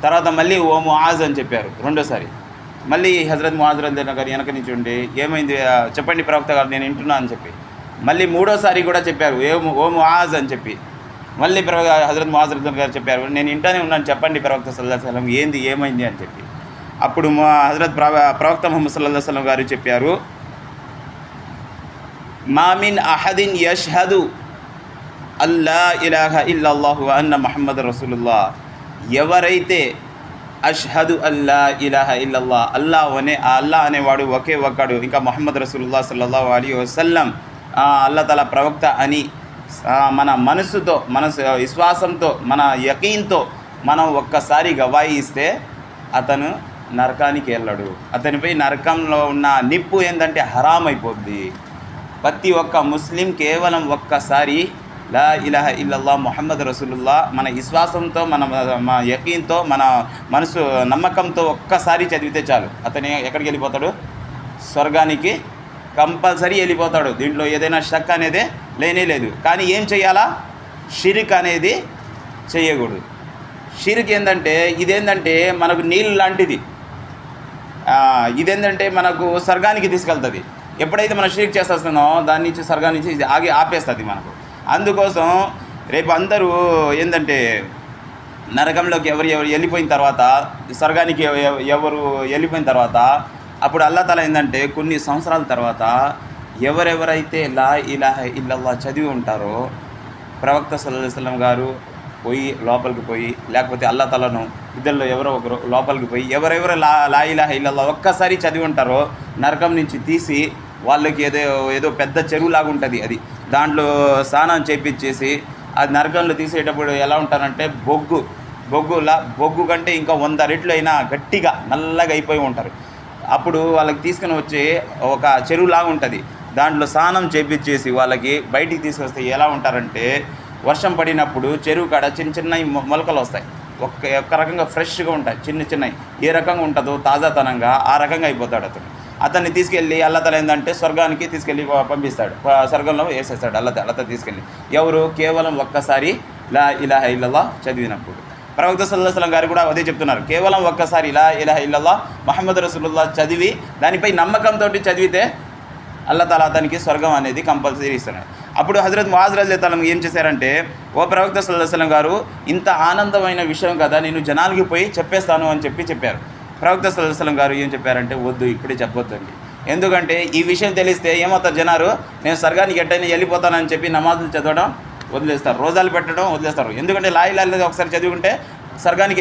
తర్వాత మళ్ళీ ఓ ముఆజ్ అని చెప్పారు రెండోసారి. మళ్ళీ హజరత్ ముఆజ్ రలియల్లాహు గారు వెనక నుంచి ఉండి ఏమైంది చెప్పండి ప్రవక్త గారు నేను వింటున్నా అని చెప్పి మళ్ళీ మూడోసారి కూడా చెప్పారు ఓ ముఆజ్ అని చెప్పి. మళ్ళీ హజరత్ ముఆజ్ రలియల్లాహు గారు చెప్పారు నేను ఇంటానే ఉన్నాను చెప్పండి ప్రవక్త సల్లల్లాహు అలైహి వసల్లం ఏంది ఏమైంది అని చెప్పి. అప్పుడు హజరత్ ప్రవక్త ముహమ్మద్ సల్లల్లాహు అలైహి వసల్లం గారు చెప్పారు మా మిన్ అహదిన్ యష్హదు అల్లా ఇలాహ ఇల్లల్లాహు వ అన్న ముహమ్మద్ రసూలుల్లాహ్, ఎవరైతే అష్హదు అల్లా ఇలాహ ఇల్లల్లా అల్లా అనేవాడు ఒకే ఒక్కడు, ఇంకా ముహమ్మద్ రసూలుల్లాహ్ సల్లల్లాహు అలైహి వసల్లం అల్లా తఆలా ప్రవక్త అని మన మనసుతో విశ్వాసంతో మన యకీన్తో మనం ఒక్కసారి గవాయి ఇస్తే అతను నరకానికి వెళ్ళడు. అతనిపై నరకంలో ఉన్న నిప్పు ఏంటంటే హరాం అయిపోద్ది. ప్రతి ఒక్క ముస్లిం కేవలం ఒక్కసారి లా ఇలాహ ఇల్లల్లా ముహమ్మద్ రసూలుల్లాహ్ మన విశ్వాసంతో మన యకీన్తో మన మనసు నమ్మకంతో ఒక్కసారి చదివితే చాలు అతను ఎక్కడికి వెళ్ళిపోతాడు? స్వర్గానికి కంపల్సరీ వెళ్ళిపోతాడు. దీంట్లో ఏదైనా షక్ అనేది లేనే లేదు. కానీ ఏం చేయాలా? షిర్క్ అనేది చేయకూడదు. షిర్క్ ఇదేంటంటే మనకు నీళ్ళు లాంటిది. ఇదేంటంటే మనకు స్వర్గానికి తీసుకెళ్తుంది. ఎప్పుడైతే మనం షిర్క్ చేసేస్తున్నామో దాని నుంచి స్వర్గాన్ని నుంచి ఆపేస్తుంది మనకు. అందుకోసం రేపు అందరూ నరకంలోకి ఎవరు వెళ్ళిపోయిన తర్వాత స్వర్గానికి ఎవరు వెళ్ళిపోయిన తర్వాత అప్పుడు అల్లా తఆలా కొన్ని సంవత్సరాల తర్వాత ఎవరెవరైతే లా ఇలాహ ఇల్లల్లాహ్ చదివి ఉంటారో ప్రవక్త సల్లల్లాహు అలైహి వసల్లం గారు లోపలికి పోయి లేకపోతే అల్లా తఆలాను ఇద్దరిలో ఎవరో ఒకరు లోపలికి పోయి ఎవరెవరు లా ఇలాహ ఇల్లల్లాహ్ ఒక్కసారి చదివి ఉంటారో నరకం నుంచి తీసి వాళ్ళకి ఏదో పెద్ద చెరువులాగా ఉంటుంది. అది దాంట్లో స్నానం చేపించేసి అది నరకంలో తీసేటప్పుడు ఎలా ఉంటారంటే బొగ్గు కంటే ఇంకా 100 రెట్లు అయినా గట్టిగా నల్లగా అయిపోయి ఉంటారు. అప్పుడు వాళ్ళకి తీసుకుని వచ్చి ఒక చెరువులాగా ఉంటుంది. దాంట్లో స్నానం చేపించేసి వాళ్ళకి బయటికి తీసుకొస్తే ఎలా ఉంటారంటే వర్షం పడినప్పుడు చెరువు కాడ చిన్న మొలకలు వస్తాయి. ఒక్క రకంగా ఫ్రెష్గా ఉంటాయి. చిన్నవి ఏ రకంగా ఉంటుందో తాజాతనంగా ఆ రకంగా అయిపోతాడు అతన్ని తీసుకెళ్ళి అల్లా తఆలా స్వర్గానికి తీసుకెళ్ళి పంపిస్తాడు. స్వర్గంలో వేసేస్తాడు అల్లా తఆలా తీసుకెళ్ళి. ఎవరు? కేవలం ఒక్కసారి లా ఇలాహ ఇల్లల్లాహ్ చదివినప్పుడు. ప్రవక్త సల్లల్లాహు అలైహి వసల్లం గారు కూడా అదే చెప్తున్నారు. కేవలం ఒక్కసారి లా ఇలాహ ఇల్లల్లాహ్ ముహమ్మద్ రసూలుల్లాహ్ చదివి దానిపై నమ్మకంతో చదివితే అల్లా తఆలా అతనికి స్వర్గం అనేది కంపల్సరీ ఇస్తున్నాడు. అప్పుడు హజరత్ ముఆజ్ రలియల్లాహు అన్హు ఏం చేశారంటే ఓ ప్రవక్త సల్లల్లాహు అలైహి వసల్లం గారు ఇంత ఆనందమైన విషయం కదా నేను జనాలకి పోయి చెప్పేస్తాను అని చెప్పారు. ప్రవక్త సల్లల్లాహు అలైహి వసల్లం గారు ఏం చెప్పారంటే వద్దు ఇప్పుడే చెప్పొద్దండి. ఎందుకంటే ఈ విషయం తెలిస్తే ఏమవుతారు జనాలు నేను స్వర్గానికి ఎట్టయినా వెళ్ళిపోతానని చెప్పి నమాజులు చదవడం వదిలేస్తారు, రోజాలు పెట్టడం వదిలేస్తారు. ఎందుకంటే లా ఇలాహ ఇల్లల్లాహ్ ఒకసారి చదువుకుంటే స్వర్గానికి